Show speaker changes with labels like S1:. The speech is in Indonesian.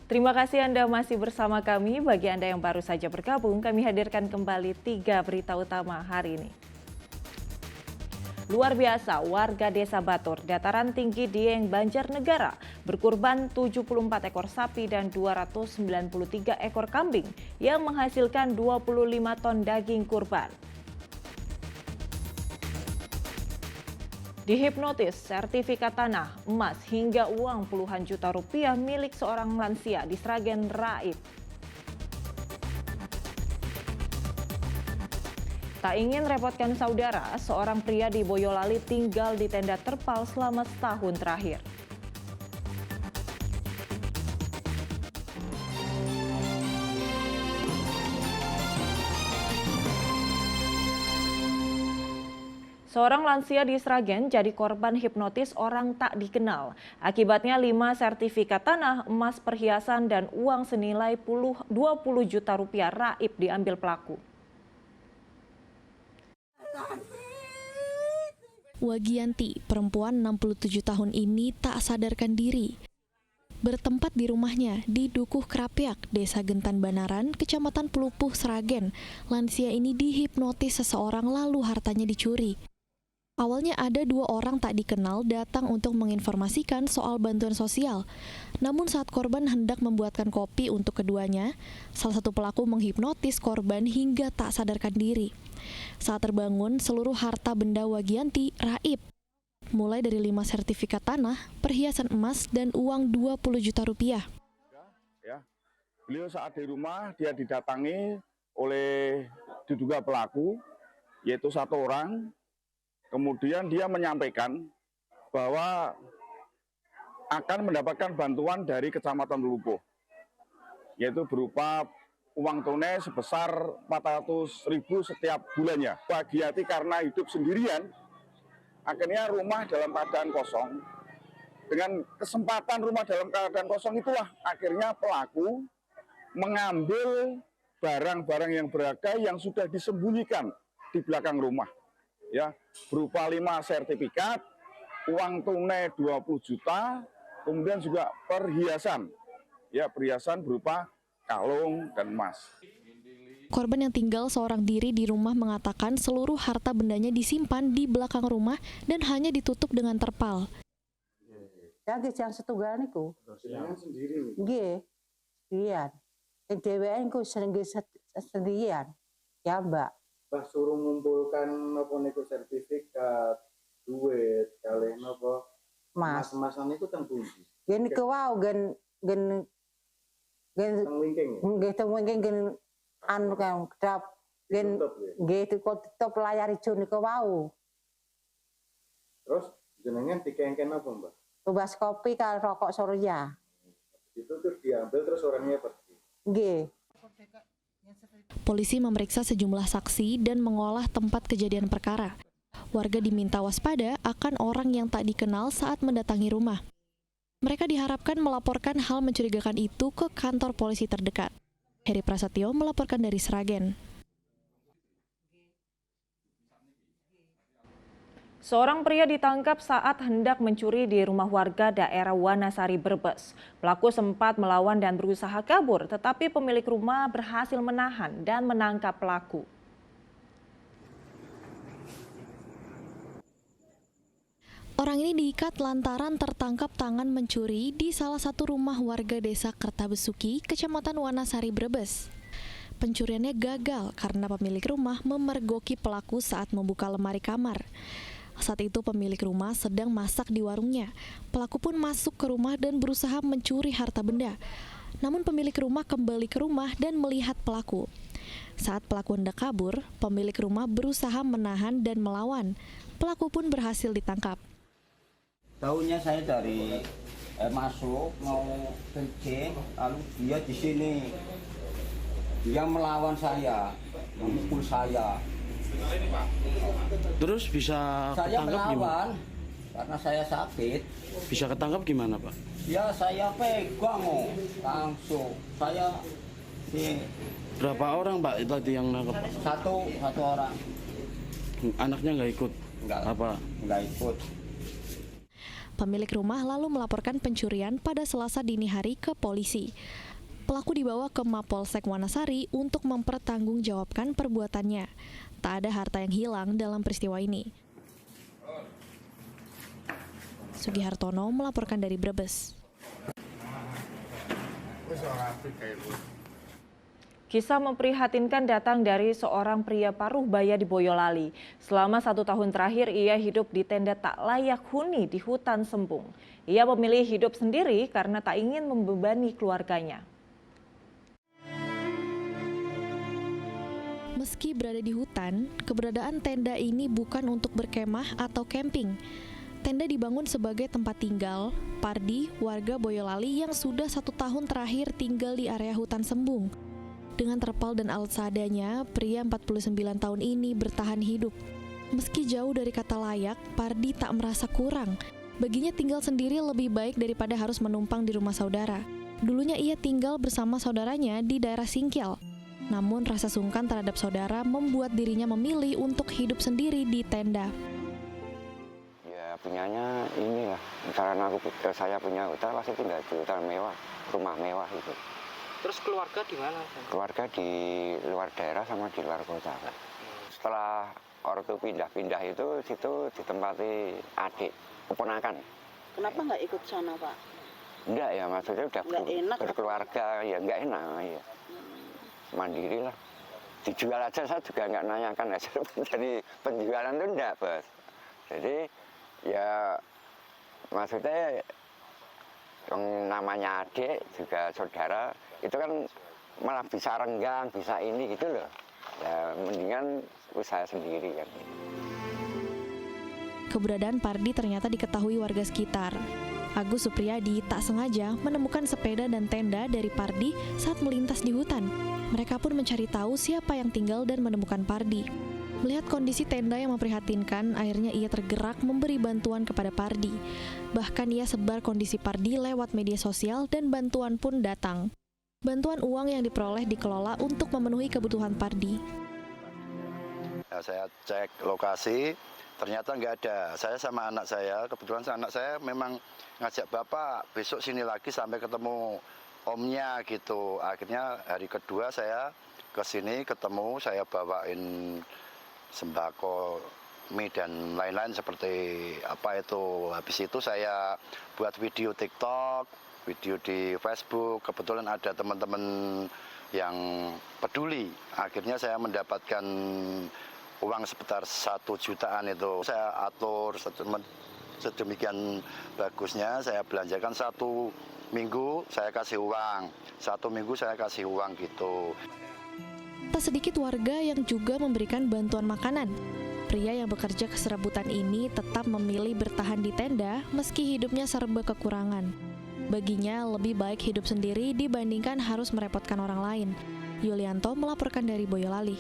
S1: Terima kasih Anda masih bersama kami. Bagi Anda yang baru saja bergabung, kami hadirkan kembali 3 berita utama hari ini. Luar biasa, warga Desa Batur, dataran tinggi Dieng, Banjarnegara, berkurban 74 ekor sapi dan 293 ekor kambing yang menghasilkan 25 ton daging kurban. Dihipnotis, sertifikat tanah, emas, hingga uang puluhan juta rupiah milik seorang lansia di Sragen Raib. Tak ingin repotkan saudara, seorang pria di Boyolali tinggal di tenda terpal selama setahun terakhir. Seorang lansia di Sragen jadi korban hipnotis orang tak dikenal. Akibatnya 5 sertifikat tanah, emas, perhiasan, dan uang senilai 20 juta rupiah raib diambil pelaku.
S2: Wagianti, perempuan 67 tahun ini tak sadarkan diri. Bertempat di rumahnya di Dukuh Krapyak, Desa Gentan Banaran, Kecamatan Pelupuh, Sragen. Lansia ini dihipnotis seseorang lalu hartanya dicuri. Awalnya ada 2 orang tak dikenal datang untuk menginformasikan soal bantuan sosial. Namun saat korban hendak membuatkan kopi untuk keduanya, salah satu pelaku menghipnotis korban hingga tak sadarkan diri. Saat terbangun, seluruh harta benda Wagianti raib. Mulai dari 5 sertifikat tanah, perhiasan emas, dan uang 20 juta rupiah.
S3: Ya, beliau saat di rumah, dia didatangi oleh diduga pelaku, yaitu 1 orang. Kemudian dia menyampaikan bahwa akan mendapatkan bantuan dari Kecamatan Pelupuh, yaitu berupa uang tunai sebesar 400.000 setiap bulannya. Wagianti karena hidup sendirian, akhirnya rumah dalam keadaan kosong. Dengan kesempatan rumah dalam keadaan kosong itulah akhirnya pelaku mengambil barang-barang yang berharga yang sudah disembunyikan di belakang rumah. Ya, berupa 5 sertifikat, uang tunai 20 juta, kemudian juga perhiasan. Ya, perhiasan berupa kalung dan emas.
S2: Korban yang tinggal seorang diri di rumah mengatakan seluruh harta bendanya disimpan di belakang rumah dan hanya ditutup dengan terpal.
S4: Ya, yang setunggal niku.
S3: Sendiri.
S4: Nggih. Sendirian. Dhewean ku sendirian. Ya, Mbak.
S5: Pas suruh ngumpulkan apa niku sertifikat, duit, kalih napa emas-emasan niku teng pundi?
S4: Gen niku wau gen
S5: Teng wingking.
S4: nggih teng wingking gen anu kang kedap gen nggih tutup layar ijo niku wau.
S5: Terus jenengan dikengken apa, Mbak?
S4: Tubas kopi karo rokok Surya.
S5: Itu terus diambil terus orangnya pergi.
S4: Nggih.
S2: Polisi memeriksa sejumlah saksi dan mengolah tempat kejadian perkara. Warga diminta waspada akan orang yang tak dikenal saat mendatangi rumah. Mereka diharapkan melaporkan hal mencurigakan itu ke kantor polisi terdekat. Heri Prasetyo melaporkan dari Sragen.
S1: Seorang pria ditangkap saat hendak mencuri di rumah warga daerah Wanasari, Brebes. Pelaku sempat melawan dan berusaha kabur, tetapi pemilik rumah berhasil menahan dan menangkap pelaku.
S2: Orang ini diikat lantaran tertangkap tangan mencuri di salah satu rumah warga desa Kertabesuki, Kecamatan Wanasari, Brebes. Pencuriannya gagal karena pemilik rumah memergoki pelaku saat membuka lemari kamar. Saat itu pemilik rumah sedang masak di warungnya. Pelaku pun masuk ke rumah dan berusaha mencuri harta benda. Namun pemilik rumah kembali ke rumah dan melihat pelaku. Saat pelaku hendak kabur, pemilik rumah berusaha menahan dan melawan. Pelaku pun berhasil ditangkap.
S6: Tahunya saya dari masuk mau kencing, lalu dia di sini. Dia melawan saya, memukul saya.
S7: Terus bisa
S6: Saya
S7: ketangkap gimana?
S6: melawan karena saya sakit.
S7: Bisa ketangkap gimana, Pak?
S6: Ya saya pegang langsung. Saya
S7: Berapa orang, Pak, tadi yang nangkep?
S6: satu orang.
S7: Anaknya nggak ikut?
S6: Enggak,
S7: Apa?
S6: enggak ikut.
S2: Pemilik rumah lalu melaporkan pencurian pada Selasa dini hari ke polisi. Pelaku dibawa ke Mapolsek Wanasari untuk mempertanggungjawabkan perbuatannya. Tak ada harta yang hilang dalam peristiwa ini. Sugihartono melaporkan dari Brebes.
S1: Kisah memprihatinkan datang dari seorang pria paruh baya di Boyolali. Selama 1 tahun terakhir ia hidup di tenda tak layak huni di hutan Sembung. Ia memilih hidup sendiri karena tak ingin membebani keluarganya.
S2: Meski berada di hutan, keberadaan tenda ini bukan untuk berkemah atau camping. Tenda dibangun sebagai tempat tinggal Pardi, warga Boyolali yang sudah 1 tahun terakhir tinggal di area hutan Sembung. Dengan terpal dan alat seadanya, pria 49 tahun ini bertahan hidup. Meski jauh dari kata layak, Pardi tak merasa kurang. Baginya tinggal sendiri lebih baik daripada harus menumpang di rumah saudara. Dulunya ia tinggal bersama saudaranya di daerah Singkial. Namun rasa sungkan terhadap saudara membuat dirinya memilih untuk hidup sendiri di tenda.
S8: Ya punyanya inilah, misalnya saya punya hotel, pasti tinggal di hotel mewah, rumah mewah itu.
S9: Terus keluarga di mana?
S8: Keluarga di luar daerah sama di luar kota. Setelah ortu pindah-pindah itu, situ ditempati adik, keponakan.
S10: Kenapa nggak ikut sana, Pak?
S8: Enggak ya, maksudnya udah berkeluarga, ya nggak enak. Ya. Mandiri lah. Dijual aja saya juga nggak nanyakan hasil dari penjualan itu enggak, Bos. Jadi ya maksudnya yang namanya adik juga saudara itu kan malah bisa renggang, bisa ini gitu loh. Ya mendingan usaha sendiri kan.
S2: Keberadaan Pardi ternyata diketahui warga sekitar. Agus Supriyadi tak sengaja menemukan sepeda dan tenda dari Pardi saat melintas di hutan. Mereka pun mencari tahu siapa yang tinggal dan menemukan Pardi. Melihat kondisi tenda yang memprihatinkan, akhirnya ia tergerak memberi bantuan kepada Pardi. Bahkan ia sebar kondisi Pardi lewat media sosial dan bantuan pun datang. Bantuan uang yang diperoleh dikelola untuk memenuhi kebutuhan Pardi.
S11: Nah, saya cek lokasi, ternyata nggak ada. Saya sama anak saya, kebetulan anak saya memang ngajak bapak besok sini lagi sampai ketemu omnya gitu. Akhirnya hari kedua saya ke sini ketemu, saya bawain sembako, mie dan lain-lain seperti apa itu. Habis itu saya buat video TikTok, video di Facebook. Kebetulan ada teman-teman yang peduli. Akhirnya saya mendapatkan uang sekitar 1 jutaan itu. Saya atur sedemikian bagusnya, saya belanjakan 1 minggu saya kasih uang, 1 minggu saya kasih uang gitu.
S2: Tak sedikit warga yang juga memberikan bantuan makanan. Pria yang bekerja keserabutan ini tetap memilih bertahan di tenda meski hidupnya serba kekurangan. Baginya lebih baik hidup sendiri dibandingkan harus merepotkan orang lain. Yulianto melaporkan dari Boyolali.